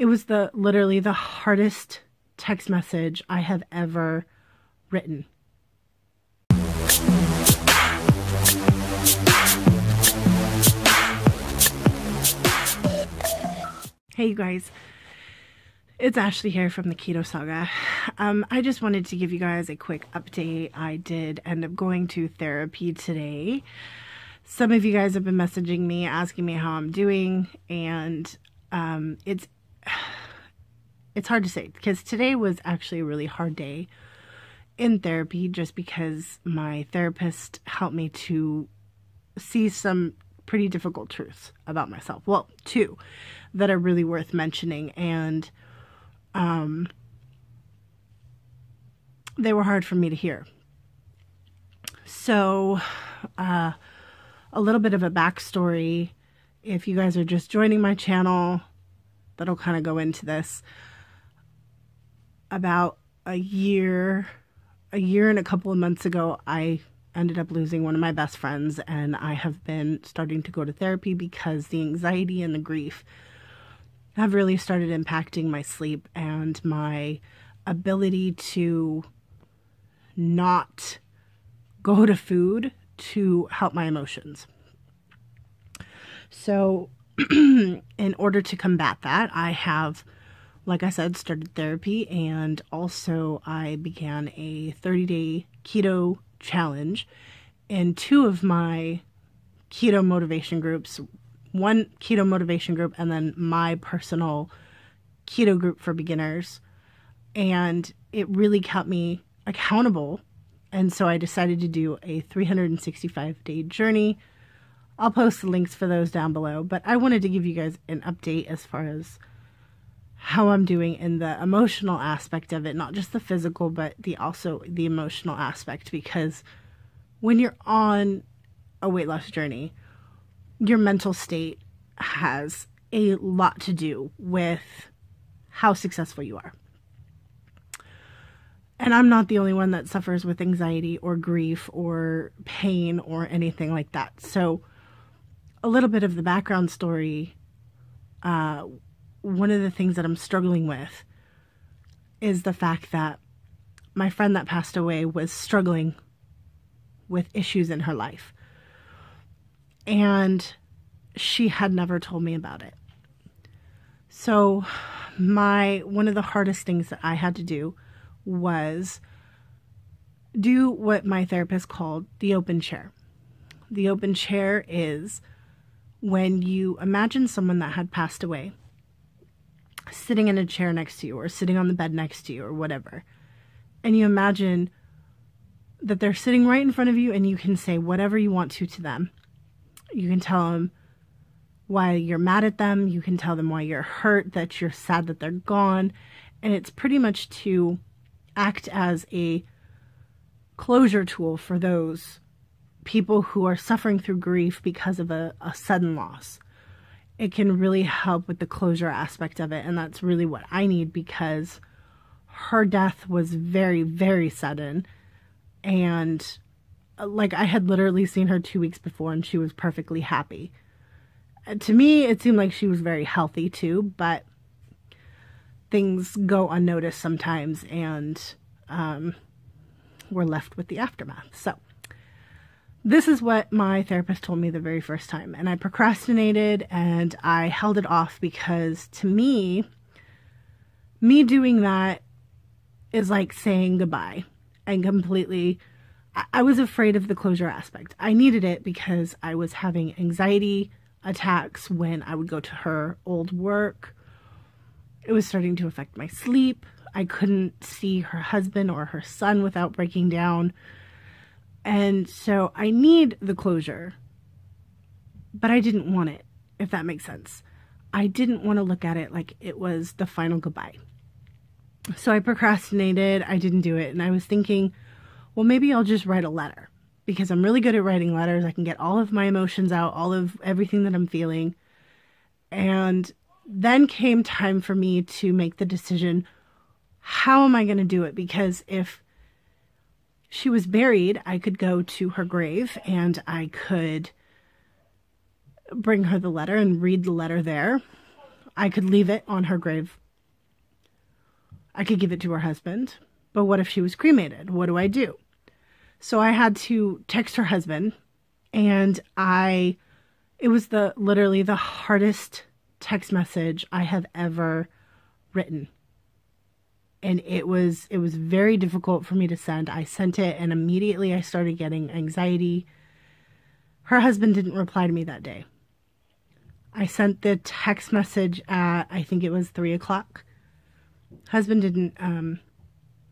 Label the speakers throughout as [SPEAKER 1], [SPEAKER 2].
[SPEAKER 1] It was literally the hardest text message I have ever written. Hey you guys, it's Ashley here from the Keto Saga. I just wanted to give you guys a quick update. I did end up going to therapy today. Some of you guys have been messaging me, asking me how I'm doing, and it's hard to say because today was actually a really hard day in therapy just because my therapist helped me to see some pretty difficult truths about myself. Well, two that are really worth mentioning, and they were hard for me to hear. So, a little bit of a backstory. If you guys are just joining my channel, that'll kind of go into this. About a year and a couple of months ago, I ended up losing one of my best friends, and I have been starting to go to therapy because the anxiety and the grief have really started impacting my sleep and my ability to not go to food to help my emotions. So in order to combat that, I have, like I said, started therapy, and also I began a 30-day keto challenge in two of my keto motivation groups. One keto motivation group and then my personal keto group for beginners. And it really kept me accountable. And so I decided to do a 365-day journey. I'll post the links for those down below. But I wanted to give you guys an update as far as how I'm doing in the emotional aspect of it. Not just the physical, but also the emotional aspect. Because when you're on a weight loss journey, your mental state has a lot to do with how successful you are. And I'm not the only one that suffers with anxiety or grief or pain or anything like that. So a little bit of the background story. One of the things that I'm struggling with is the fact that my friend that passed away was struggling with issues in her life. And she had never told me about it. So one of the hardest things that I had to do was do what my therapist called the open chair. The open chair is when you imagine someone that had passed away sitting in a chair next to you or sitting on the bed next to you or whatever. And you imagine that they're sitting right in front of you and you can say whatever you want to them. You can tell them why you're mad at them. You can tell them why you're hurt, that you're sad that they're gone. And it's pretty much to act as a closure tool for those people who are suffering through grief because of a sudden loss. It can really help with the closure aspect of it. And that's really what I need, because her death was very, very sudden. And like, I had literally seen her 2 weeks before and she was perfectly happy. To me, it seemed like she was very healthy too, but things go unnoticed sometimes, and we're left with the aftermath. So this is what my therapist told me the very first time, and I procrastinated and I held it off because to me doing that is like saying goodbye, and completely, I was afraid of the closure aspect. I needed it because I was having anxiety attacks when I would go to her old work. It was starting to affect my sleep. I couldn't see her husband or her son without breaking down. And so I need the closure, but I didn't want it, if that makes sense. I didn't want to look at it like it was the final goodbye. So I procrastinated. I didn't do it. And I was thinking, well, maybe I'll just write a letter, because I'm really good at writing letters. I can get all of my emotions out, all of everything that I'm feeling. And then came time for me to make the decision, how am I going to do it? Because if she was buried, I could go to her grave and I could bring her the letter and read the letter there. I could leave it on her grave. I could give it to her husband. But what if she was cremated? What do I do? So I had to text her husband, and it was literally the hardest text message I have ever written. And it was very difficult for me to send. I sent it, and immediately I started getting anxiety. Her husband didn't reply to me that day. I sent the text message at, I think it was 3:00.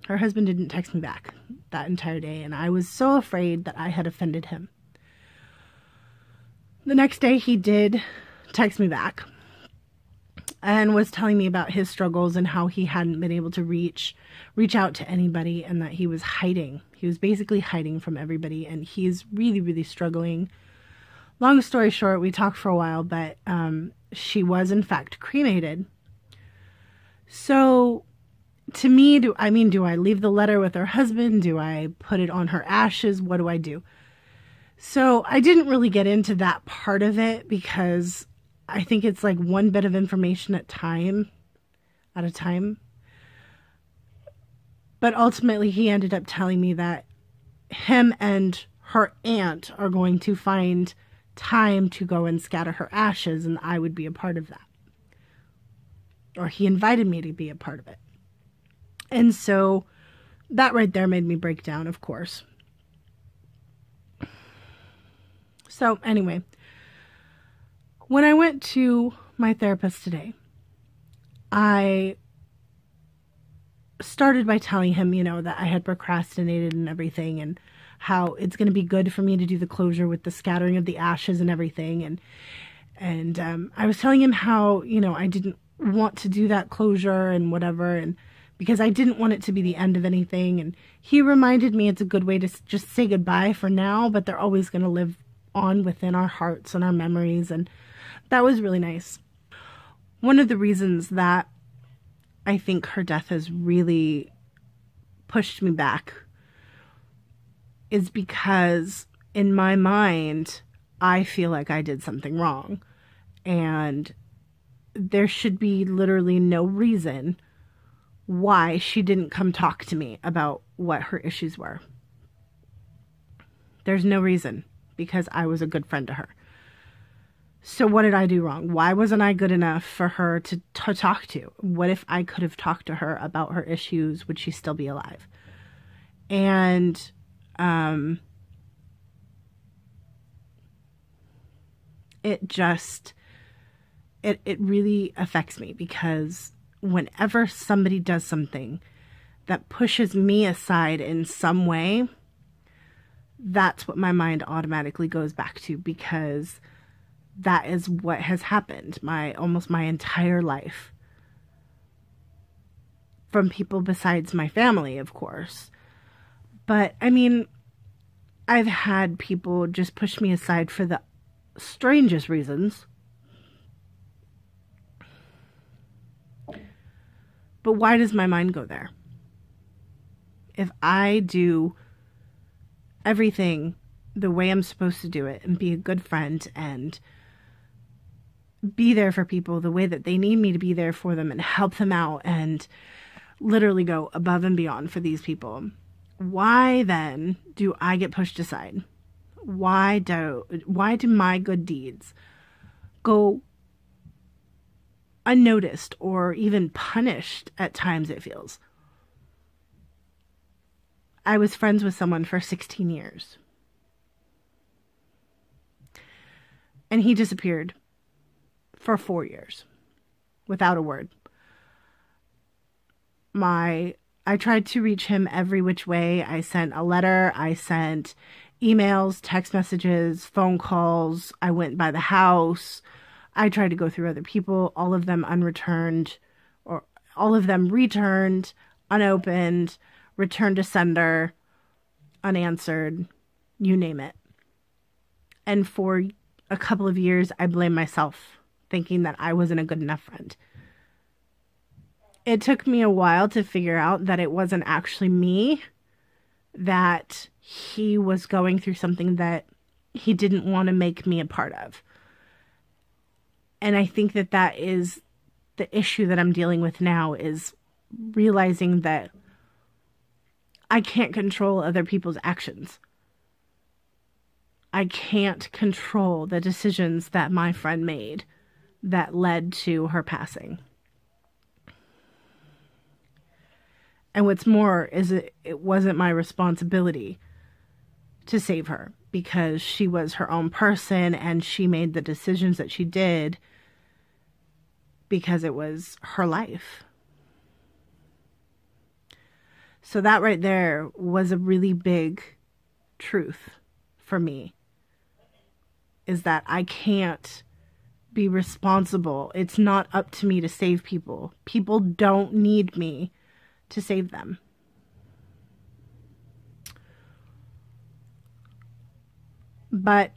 [SPEAKER 1] Her husband didn't text me back that entire day, and I was so afraid that I had offended him. The next day he did text me back and was telling me about his struggles and how he hadn't been able to reach out to anybody, and that he was hiding. He was basically hiding from everybody, and he's really, really struggling. Long story short, we talked for a while, but she was in fact cremated. So to me, do I leave the letter with her husband? Do I put it on her ashes? What do I do? So I didn't really get into that part of it, because I think it's like one bit of information at a time. But ultimately he ended up telling me that him and her aunt are going to find time to go and scatter her ashes, and I would be a part of that. Or he invited me to be a part of it. And so that right there made me break down, of course. So anyway, when I went to my therapist today, I started by telling him, that I had procrastinated and everything, and how it's going to be good for me to do the closure with the scattering of the ashes and everything. And I was telling him how, I didn't want to do that closure and whatever, and because I didn't want it to be the end of anything. And he reminded me it's a good way to just say goodbye for now, but they're always going to live on within our hearts and our memories. And that was really nice. One of the reasons that I think her death has really pushed me back is because in my mind, I feel like I did something wrong, and there should be literally no reason why she didn't come talk to me about what her issues were. There's no reason, because I was a good friend to her. So what did I do wrong? Why wasn't I good enough for her to talk to? What if I could have talked to her about her issues? Would she still be alive? And it really affects me, because whenever somebody does something that pushes me aside in some way, that's what my mind automatically goes back to, because that is what has happened almost my entire life, from people besides my family, of course. But I've had people just push me aside for the strangest reasons. But why does my mind go there? If I do everything the way I'm supposed to do it, and be a good friend, and be there for people the way that they need me to be there for them, and help them out, and literally go above and beyond for these people, why then do I get pushed aside? Why do my good deeds go unnoticed, or even punished at times, it feels? I was friends with someone for 16 years. And he disappeared for 4 years without a word. I tried to reach him every which way. I sent a letter, I sent emails, text messages, phone calls. I went by the house. I tried to go through other people, all of them unreturned, or all of them returned, unopened, returned to sender, unanswered, you name it. And for a couple of years, I blamed myself, thinking that I wasn't a good enough friend. It took me a while to figure out that it wasn't actually me, that he was going through something that he didn't want to make me a part of. And I think that is the issue that I'm dealing with now is realizing that I can't control other people's actions. I can't control the decisions that my friend made that led to her passing. And what's more is it wasn't my responsibility to save her, because she was her own person and she made the decisions that she did because it was her life. So that right there was a really big truth for me, is that I can't be responsible. It's not up to me to save people. People don't need me to save them. But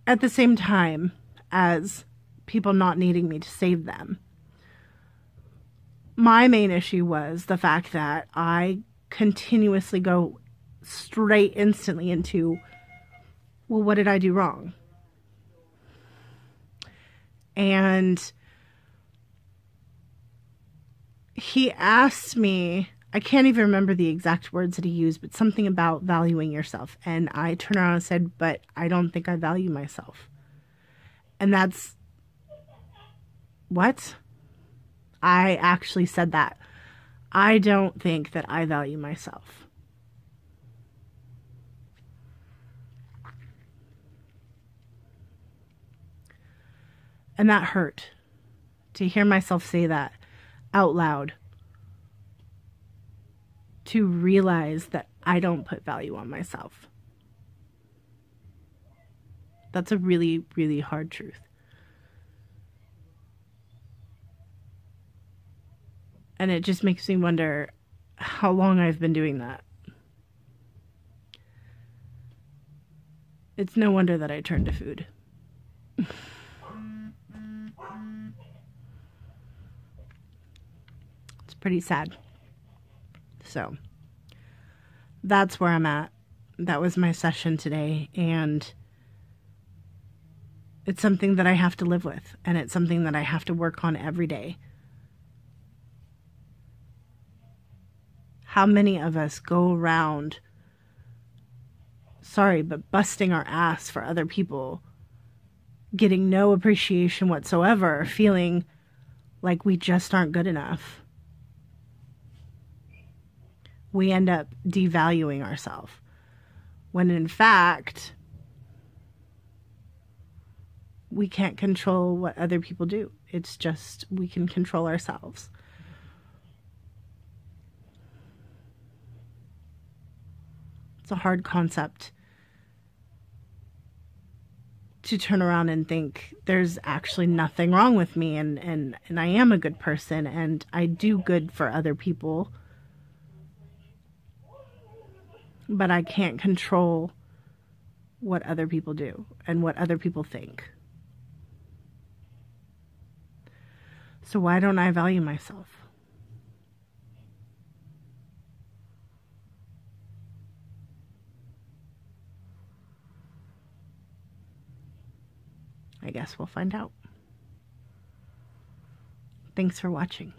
[SPEAKER 1] at the same time as people not needing me to save them, my main issue was the fact that I continuously go straight instantly into, well, what did I do wrong? And he asked me, I can't even remember the exact words that he used, but something about valuing yourself. And I turned around and said, but I don't think I value myself. And that's, what? I actually said that. I don't think that I value myself. And that hurt, to hear myself say that out loud, to realize that I don't put value on myself. That's a really, really hard truth. And it just makes me wonder how long I've been doing that. It's no wonder that I turned to food. It's pretty sad. So that's where I'm at. That was my session today, and it's something that I have to live with, and it's something that I have to work on every day. How many of us go around, but busting our ass for other people, getting no appreciation whatsoever, feeling like we just aren't good enough? We end up devaluing ourselves, when in fact, we can't control what other people do. It's just, we can control ourselves. It's a hard concept to turn around and think there's actually nothing wrong with me, and I am a good person and I do good for other people, but I can't control what other people do and what other people think. So why don't I value myself? I guess we'll find out. Thanks for watching.